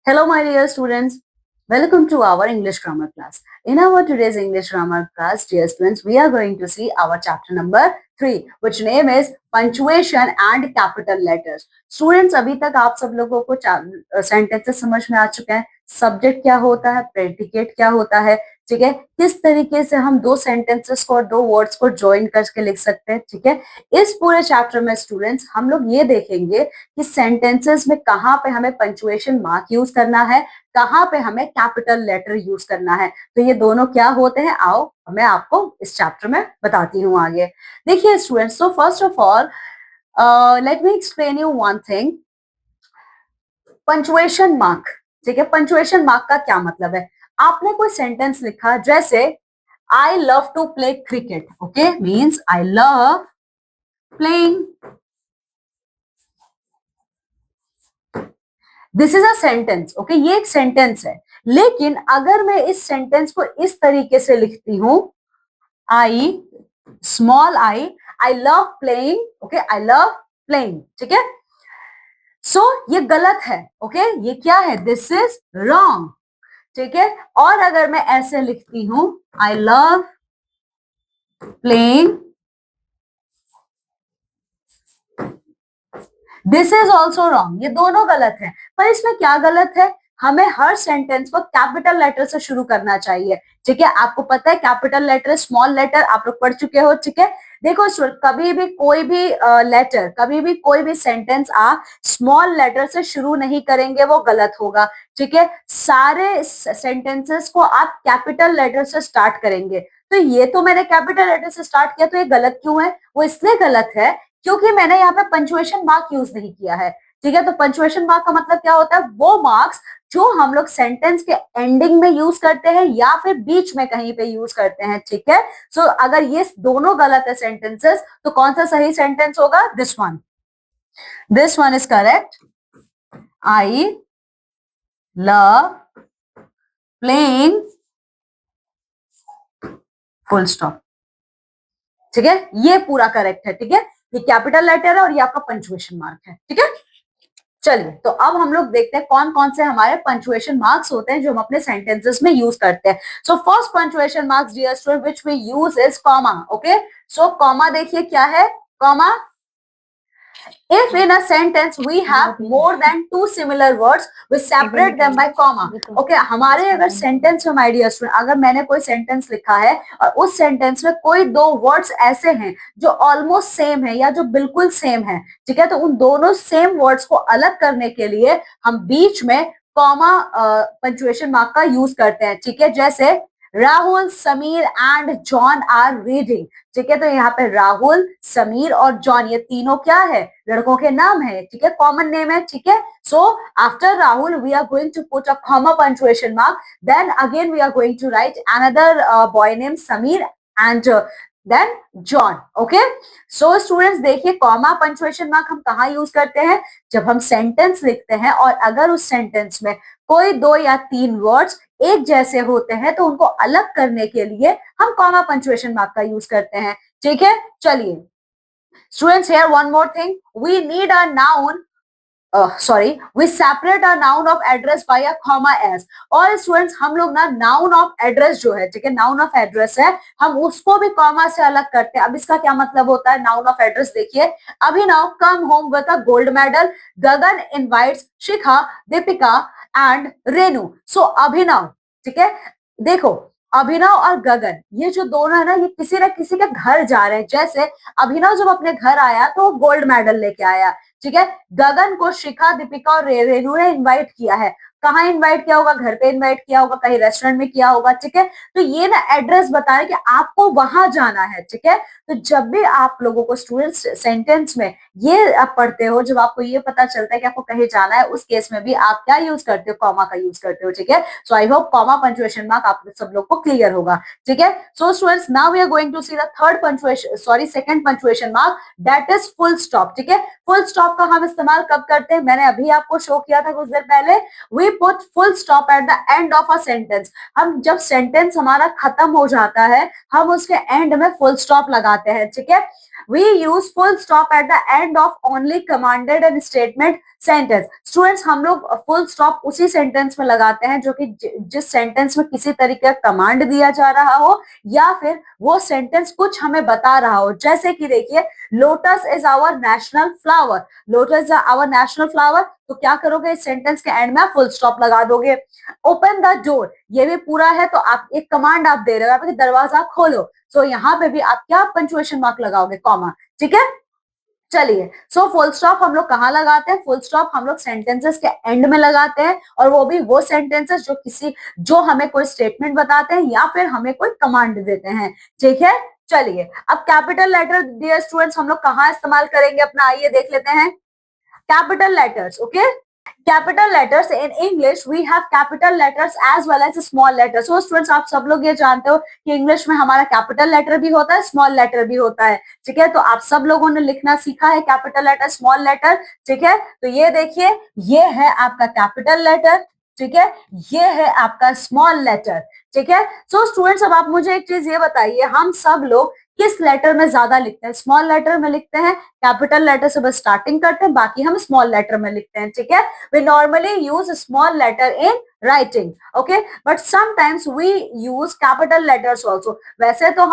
Hello, my dear students. Welcome to our English grammar class. In our today's English grammar class, dear students, we are going to see our chapter number 3, which name is punctuation and capital letters. Students, अभी तक आप सब लोगों को sentences समझ में आ चुके हैं. सब्जेक्ट क्या होता है, प्रेडिकेट क्या होता है, ठीक है, किस तरीके से हम दो सेंटेंसेस को और दो वर्ड्स को ज्वाइन करके लिख सकते हैं. ठीक है, इस पूरे चैप्टर में स्टूडेंट्स हम लोग ये देखेंगे कि सेंटेंसेस में कहाँ पे हमें पंचुएशन मार्क यूज करना है, कहाँ पे हमें कैपिटल लेटर यूज करना है. तो ये दोनों क्या होते हैं, आओ मैं आपको इस चैप्टर में बताती हूँ आगे. देखिए students, so first of all let me explain you one thing. Punctuation mark, ठीक है, पंचुएशन मार्क का क्या मतलब है. आपने कोई सेंटेंस लिखा जैसे I love to play cricket, okay, means I love playing. This is a sentence, okay, ये एक सेंटेंस है. लेकिन अगर मैं इस सेंटेंस को इस तरीके से लिखती हूं, आई small I love playing, okay, I love playing, ठीक है, सो ये गलत है. ओके, ये क्या है, दिस इज रॉन्ग, ठीक है. और अगर मैं ऐसे लिखती हूं, आई love playing, this is also wrong, ये दोनों गलत है. पर इसमें क्या गलत है, हमें हर सेंटेंस को कैपिटल लेटर से शुरू करना चाहिए. ठीक है, आपको पता है कैपिटल लेटर स्मॉल लेटर आप लोग पढ़ चुके हो. ठीक है, देखो कभी भी कोई भी लेटर, कभी भी कोई भी सेंटेंस आप स्मॉल लेटर से शुरू नहीं करेंगे, वो गलत होगा. ठीक है, सारे सेंटेंसेस को आप कैपिटल लेटर से स्टार्ट करेंगे. तो ये तो मैंने कैपिटल लेटर से स्टार्ट किया, तो ये गलत क्यों है, वो इसलिए गलत है क्योंकि मैंने यहाँ पे पंचुएशन मार्क यूज नहीं किया है. ठीक है, तो पंचुएशन मार्क का मतलब क्या होता है, वो मार्क्स जो हम लोग सेंटेंस के एंडिंग में यूज करते हैं या फिर बीच में कहीं पे यूज करते हैं. ठीक है, सो अगर ये दोनों गलत है सेंटेंसेस, तो कौन सा सही सेंटेंस होगा, this one is correct. I love playing full stop. ठीक है, ये पूरा करेक्ट है. ठीक है, ये कैपिटल लेटर है और ये आपका पंचुएशन मार्क है. ठीक है, चलिए तो अब हम लोग देखते हैं कौन कौन से हमारे पंचुएशन मार्क्स होते हैं जो हम अपने सेंटेंसेस में यूज करते हैं. So first punctuation marks dear student which we use is comma. Okay, so comma देखिए क्या है, comma. If in a sentence we have more than two similar words, we separate them by comma. Okay, हमारे अगर sentence में, my dear student, अगर मैंने कोई sentence लिखा है और उस सेंटेंस में कोई दो वर्ड्स ऐसे हैं जो ऑलमोस्ट सेम है या जो बिल्कुल सेम है, ठीक है, तो उन दोनों सेम वर्ड्स को अलग करने के लिए हम बीच में कॉमा पंचुएशन मार्क का यूज करते हैं. ठीक है, जैसे Rahul, Sameer and John are reading. ठीक है, तो यहाँ पे राहुल, समीर और जॉन ये तीनों क्या है, लड़कों के नाम है. ठीक है, कॉमन नेम है. ठीक है, so after Rahul we are going to put a comma punctuation mark, then again we are going to write another boy name Sameer and then John. Okay, so students देखिए कॉमा पंचुएशन मार्क हम कहाँ use करते हैं, जब हम sentence लिखते हैं और अगर उस सेंटेंस में कोई दो या तीन वर्ड्स एक जैसे होते हैं तो उनको अलग करने के लिए हम कॉमा पंचुएशन मार्क का यूज करते हैं. ठीक है, चलिए students, here one more thing, we need a noun, we separate a noun of address by a comma as. और स्टूडेंट्स हम लोग ना नाउन ऑफ एड्रेस जो है, ठीक है, नाउन ऑफ एड्रेस है, हम उसको भी कॉमा से अलग करते हैं. अब इसका क्या मतलब होता है, नाउन ऑफ एड्रेस देखिए, Abhinav come home with a gold medal, Gagan invites Shikha, Deepika and Renu. So Abhinav, ठीक है, देखो अभिनव और गगन ये जो दोनों है ना, ये किसी न किसी के घर जा रहे हैं. जैसे अभिनव जब अपने घर आया तो गोल्ड मेडल लेके आया. ठीक है, गगन को शिखा, दीपिका और रेनू ने इनवाइट किया है. कहाँ इनवाइट किया होगा, घर पे इनवाइट किया होगा, कहीं रेस्टोरेंट में किया होगा. ठीक है, तो ये ना एड्रेस बता रहे कि आपको वहां जाना है. ठीक है, तो जब भी आप लोगों को स्टूडेंट्स सेंटेंस में ये आप पढ़ते हो, जब आपको ये पता चलता है कि आपको कहीं जाना है, उस केस में भी आप क्या यूज करते हो, कॉमा का यूज करते हो. ठीक है, so I hope comma punctuation mark आप सब लोग को क्लियर होगा. ठीक है, so students now we are going to see the third punctuation, sorry second punctuation mark, that is full stop. ठीक है, फुल स्टॉप स्टॉप का हम इस्तेमाल कब करते हैं, मैंने अभी आपको शो किया था कुछ देर पहले, we put full stop at the end of a sentence. हम जब सेंटेंस हमारा खत्म हो जाता है हम उसके एंड में फुल स्टॉप लगाते हैं, ठीक है। We use full stop at the end of only commanded and statement sentence. Students हम लोग फुल स्टॉप उसी सेंटेंस में लगाते हैं जो कि जिस सेंटेंस में किसी तरीके का कमांड दिया जा रहा हो या फिर वो सेंटेंस कुछ हमें बता रहा हो। जैसे कि देखिए, lotus is our national flower, lotus is our national flower, तो क्या करोगे, इस सेंटेंस के एंड में आप फुल स्टॉप लगा दोगे। ओपन द डोर, ये भी पूरा है तो आप एक कमांड आप दे रहे हो, आप दरवाजा खोलो, सो यहाँ पे भी आप क्या पंचुएशन मार्क लगाओगे, कॉमा, ठीक है। चलिए, सो फुल स्टॉप हम लोग कहाँ लगाते हैं, फुल स्टॉप हम लोग सेंटेंसेस के एंड में लगाते हैं, और वो भी वो सेंटेंसेस जो हमें कोई स्टेटमेंट बताते हैं या फिर हमें कोई कमांड देते हैं, ठीक है। चलिए, अब कैपिटल लेटर डियर स्टूडेंट्स हम लोग कहाँ इस्तेमाल करेंगे अपना, आइए देख लेते हैं। Capital letters, okay. Capital letters in English we have capital letters as well as small letters. So students आप सब लोग ये जानते हो कि इंग्लिश में हमारा कैपिटल लेटर भी होता है, स्मॉल लेटर भी होता है, ठीक है। तो आप सब लोगों ने लिखना सीखा है कैपिटल लेटर, स्मॉल लेटर, ठीक है। तो ये देखिए, ये है आपका कैपिटल लेटर, ठीक है, ये है आपका स्मॉल लेटर, ठीक है। सो स्टूडेंट्स अब आप मुझे एक चीज ये बताइए, हम सब लोग किस लेटर में ज्यादा लिखते हैं, स्मॉल लेटर में लिखते हैं, कैपिटल लेटर से बस स्टार्टिंग करते हैं, बाकी हम स्मॉल लेटर में लिखते हैं, ठीक है। We normally use small letter in writing, okay, but sometimes we use capital letters also. वैसे तो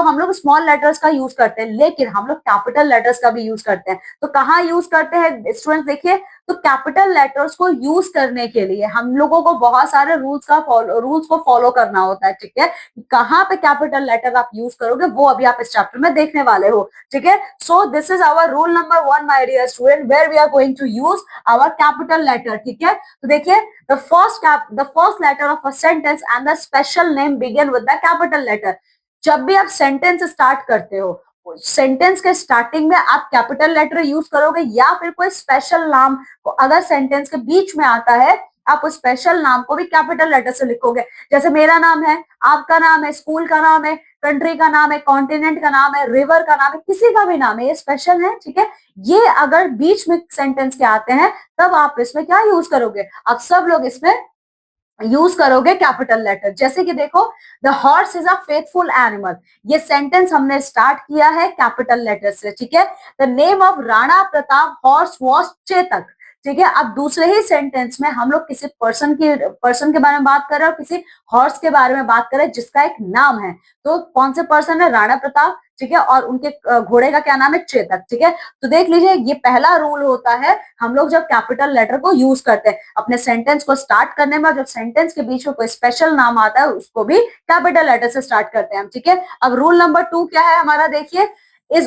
हम लोग स्मॉल लेटर्स का यूज करते हैं, लेकिन हम लोग कैपिटल लेटर्स का भी यूज करते हैं। तो कहाँ यूज करते हैं स्टूडेंट्स, देखिए, तो कैपिटल लेटर्स को यूज करने के लिए हम लोगों को बहुत सारे रूल्स को फॉलो करना होता है, ठीक है। कहाँ पे कैपिटल लेटर आप यूज करोगे वो अभी आप इस चैप्टर में देखने वाले हो, ठीक है। So this is our rule number 1 my dear student, where we are going to use our capital letter, ठीक है। तो देखिए, the first letter of a sentence and the special name begin with the capital letter. जब भी आप sentence start करते हो, sentence के स्टार्टिंग में आप कैपिटल लेटर यूज करोगे या फिर कोई स्पेशल नाम अगर सेंटेंस के बीच में आता है आप उस स्पेशल नाम को भी कैपिटल लेटर से लिखोगे। जैसे मेरा नाम है, आपका नाम है, स्कूल का नाम है, कंट्री का नाम है, कॉन्टिनेंट का नाम है, रिवर का नाम है, किसी का भी नाम है, ये स्पेशल है, ठीक है। ये अगर बीच में सेंटेंस के आते हैं तब आप इसमें क्या यूज करोगे, आप सब लोग इसमें यूज करोगे कैपिटल लेटर। जैसे कि देखो, the horse is a faithful animal, ये सेंटेंस हमने स्टार्ट किया है कैपिटल लेटर से, ठीक है। The name of Rana Pratap horse was Chetak, ठीक है। अब दूसरे ही सेंटेंस में हम लोग किसी पर्सन के बारे में बात कर रहे हैं और किसी हॉर्स के बारे में बात कर रहे हैं जिसका एक नाम है, तो कौन से पर्सन है, राणा प्रताप, ठीक है, और उनके घोड़े का क्या नाम है, चेतक, ठीक है। तो देख लीजिए, ये पहला रूल होता है हम लोग जब कैपिटल लेटर को यूज करते हैं अपने सेंटेंस को स्टार्ट करने में, जब सेंटेंस के बीच में कोई स्पेशल नाम आता है उसको भी कैपिटल लेटर से स्टार्ट करते हैं हम, ठीक है। अब रूल नंबर 2 क्या है हमारा, देखिए, I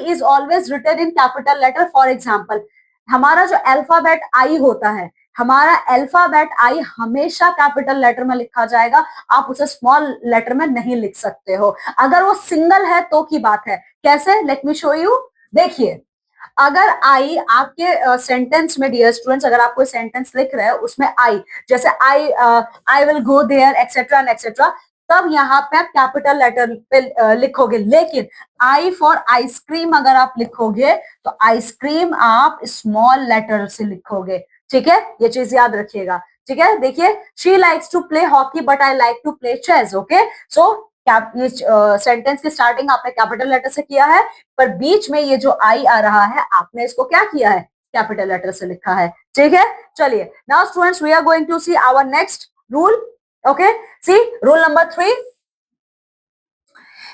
is always written in capital letter। For example, हमारा जो अल्फाबेट आई होता है, हमारा अल्फाबेट आई हमेशा कैपिटल लेटर में लिखा जाएगा, आप उसे स्मॉल लेटर में नहीं लिख सकते हो। अगर वो सिंगल है तो की बात है, कैसे, लेट मी शो यू। देखिए, अगर आई आपके सेंटेंस में डियर स्टूडेंट्स, अगर आप कोई सेंटेंस लिख रहे हैं उसमें आई, जैसे I will go there etcetera and etcetera, तब यहाँ पे आप कैपिटल लेटर पे लिखोगे। लेकिन आई फॉर आइसक्रीम अगर आप लिखोगे तो आइसक्रीम आप स्मॉल लेटर से लिखोगे, ठीक है, ये चीज याद रखिएगा, ठीक है। देखिए, she likes to play hockey but I like to play chess, okay. So sentence की स्टार्टिंग आपने कैपिटल लेटर से किया है, पर बीच में ये जो आई आ रहा है आपने इसको क्या किया है, कैपिटल लेटर से लिखा है, ठीक है। चलिए, now students we are going to see our next rule, okay, see rule number 3,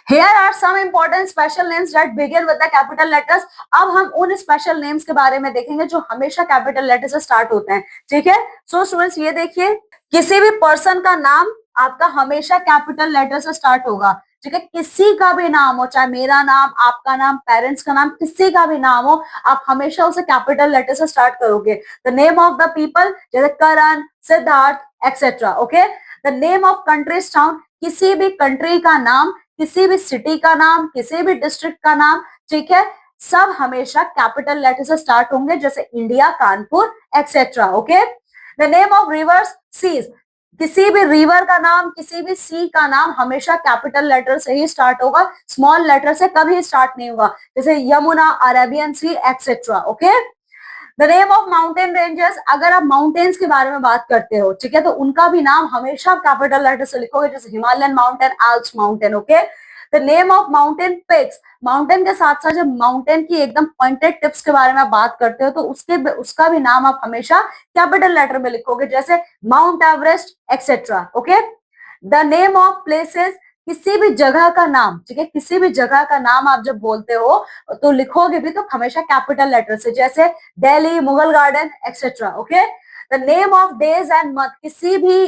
here are some important special names that begin with the capital letters। अब हम उन स्पेशल नेम्स के बारे में देखेंगे जो हमेशा कैपिटल लेटर से स्टार्ट होते हैं, ठीक है। सो स्टूडेंट्स ये देखिए, किसी भी पर्सन का नाम आपका हमेशा कैपिटल लेटर से स्टार्ट होगा, ठीक है। किसी का भी नाम हो, चाहे मेरा नाम, आपका नाम, पेरेंट्स का नाम, किसी का भी नाम हो, आप हमेशा उसे कैपिटल लेटर से स्टार्ट करोगे। The name of the people, जैसे Karan, Siddharth etcetera, okay. The name of countries town, किसी भी कंट्री का नाम, किसी भी सिटी का नाम, किसी भी डिस्ट्रिक्ट का नाम, ठीक है, सब हमेशा कैपिटल लेटर से स्टार्ट होंगे, जैसे India, Kanpur etcetera, okay. The name of rivers, seas, किसी भी रिवर का नाम, किसी भी सी का नाम हमेशा कैपिटल लेटर से ही स्टार्ट होगा, स्मॉल लेटर से कभी स्टार्ट नहीं होगा, जैसे Yamuna, Arabian sea, etcetera. Okay, the name of mountain ranges, अगर आप माउंटेन्स के बारे में बात करते हो, ठीक है, तो उनका भी नाम हमेशा कैपिटल लेटर से लिखोगे, जैसे Himalayan mountain, Alps mountain. Okay, the name of mountain peaks, mountain के साथ साथ जब माउंटेन की एकदम पॉइंटेड टिप्स के बारे में आप बात करते हो तो उसका भी नाम आप हमेशा कैपिटल लेटर में लिखोगे, जैसे mount Everest, etcetera. Okay, the name of places, किसी भी जगह का नाम, ठीक है, किसी भी जगह का नाम आप जब बोलते हो तो लिखोगे भी तो हमेशा कैपिटल लेटर से, जैसे Delhi, Mughal garden, etcetera. Okay, the name of days and month, किसी भी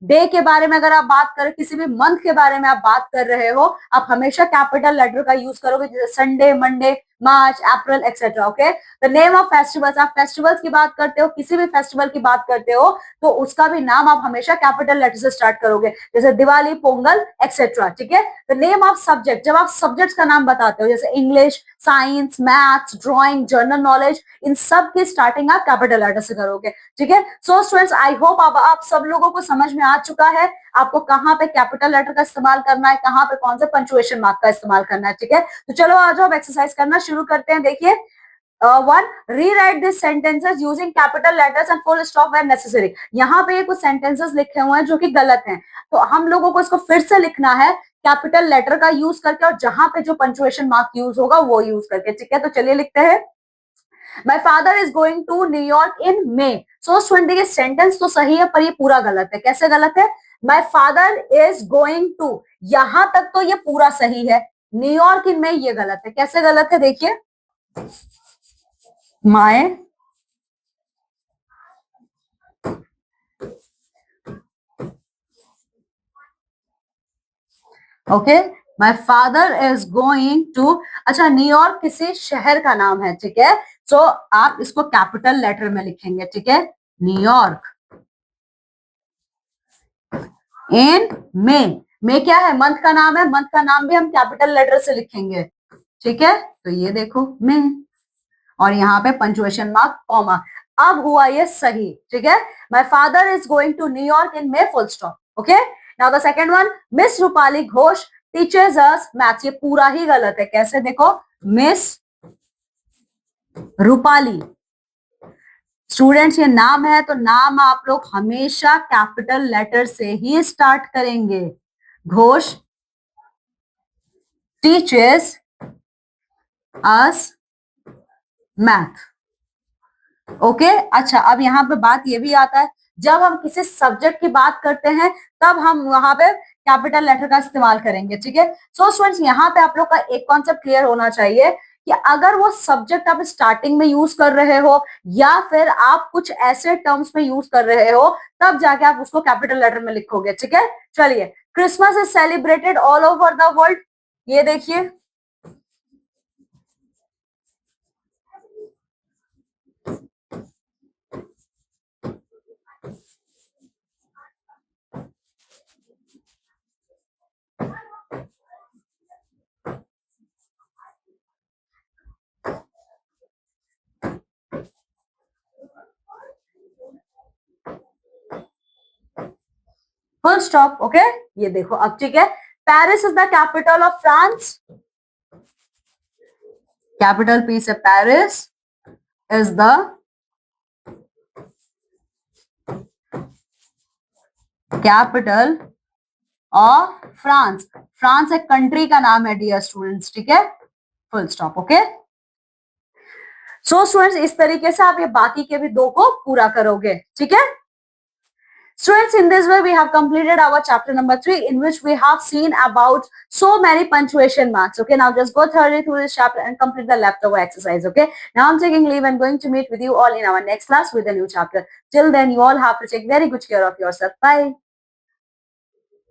डे के बारे में अगर आप बात करें, किसी भी मंथ के बारे में आप बात कर रहे हो, आप हमेशा कैपिटल लेटर का यूज करोगे, जैसे Sunday, Monday, March, April, etcetera. Okay, the name of festivals, आप फेस्टिवल्स की बात करते हो, किसी भी फेस्टिवल की बात करते हो तो उसका भी नाम आप हमेशा कैपिटल लेटर से स्टार्ट करोगे, जैसे दिवाली, पोंगल, एक्सेट्रा। ठीक है, द नेम ऑफ सब्जेक्ट, जब आप सब्जेक्ट्स का नाम बताते हो, जैसे English, science, maths, drawing, general knowledge, इन सब की स्टार्टिंग आप कैपिटल लेटर से करोगे। ठीक है, सो स्टूडेंट्स, आई होप अब आप सब लोगों को समझ में आ चुका है आपको कहाँ पे कैपिटल लेटर का इस्तेमाल करना है, कहाँ पे कौन से पंक्चुएशन मार्क का इस्तेमाल करना है। ठीक है, तो चलो आ जाओ, एक्सरसाइज करना शुरू करते हैं। देखिए, 1, rewrite this sentences using capital letters and full stop where necessary. यहाँ पे कुछ सेंटेंसेस लिखे हुए हैं जो कि गलत हैं, तो हम लोगों को इसको फिर से लिखना है कैपिटल लेटर का यूज करके, और जहां पे जो पंक्चुएशन मार्क यूज होगा वो यूज करके। ठीक है, तो चलिए लिखते हैं, my father is going to New York in May. So student देखिए, सेंटेंस तो सही है पर ये पूरा गलत है। कैसे गलत है? My father is going to, यहां तक तो ये पूरा सही है, न्यूयॉर्क इन मे ये गलत है। कैसे गलत है? देखिए, my okay, my father is going to, अच्छा न्यूयॉर्क किसी शहर का नाम है। ठीक है, सो आप इसको कैपिटल लेटर में लिखेंगे। ठीक है, न्यूयॉर्क इन मे क्या है? मंथ का नाम है, मंथ का नाम भी हम कैपिटल लेटर से लिखेंगे। ठीक है, तो ये देखो मे, और यहाँ पे पंक्चुएशन मार्क, कॉमा। अब हुआ ये सही। ठीक है, my father is going to New York in May, full stop. Okay, now the second one, Miss Rupali Ghosh teachers us maths, ये पूरा ही गलत है। कैसे? देखो, मिस रूपाली, स्टूडेंट्स ये नाम है तो नाम आप लोग हमेशा कैपिटल लेटर से ही स्टार्ट करेंगे। घोष टीचर्स अस मैथ। ओके, अच्छा अब यहाँ पे बात ये भी आता है, जब हम किसी सब्जेक्ट की बात करते हैं तब हम वहां पे कैपिटल लेटर का इस्तेमाल करेंगे। ठीक है, सो स्टूडेंट्स यहाँ पे आप लोग का एक कॉन्सेप्ट क्लियर होना चाहिए कि अगर वो सब्जेक्ट आप स्टार्टिंग में यूज कर रहे हो या फिर आप कुछ ऐसे टर्म्स में यूज कर रहे हो, तब जाके आप उसको कैपिटल लेटर में लिखोगे। ठीक है, चलिए, Christmas is celebrated all over the world, ये देखिए, फुल स्टॉप। ओके, ये देखो अब। ठीक है, Paris is the capital of France, capital P से Paris is the capital of France, France एक कंट्री का नाम है डियर स्टूडेंट्स। ठीक है, full stop. Okay, so students इस तरीके से आप ये बाकी के भी दो को पूरा करोगे। ठीक है, students, in this way we have completed our chapter number 3, in which we have seen about so many punctuation marks. Okay, now just go thoroughly through this chapter and complete the leftover exercise. Okay, now I'm taking leave and going to meet with you all in our next class with a new chapter. Till then, you all have to take very good care of yourself. Bye.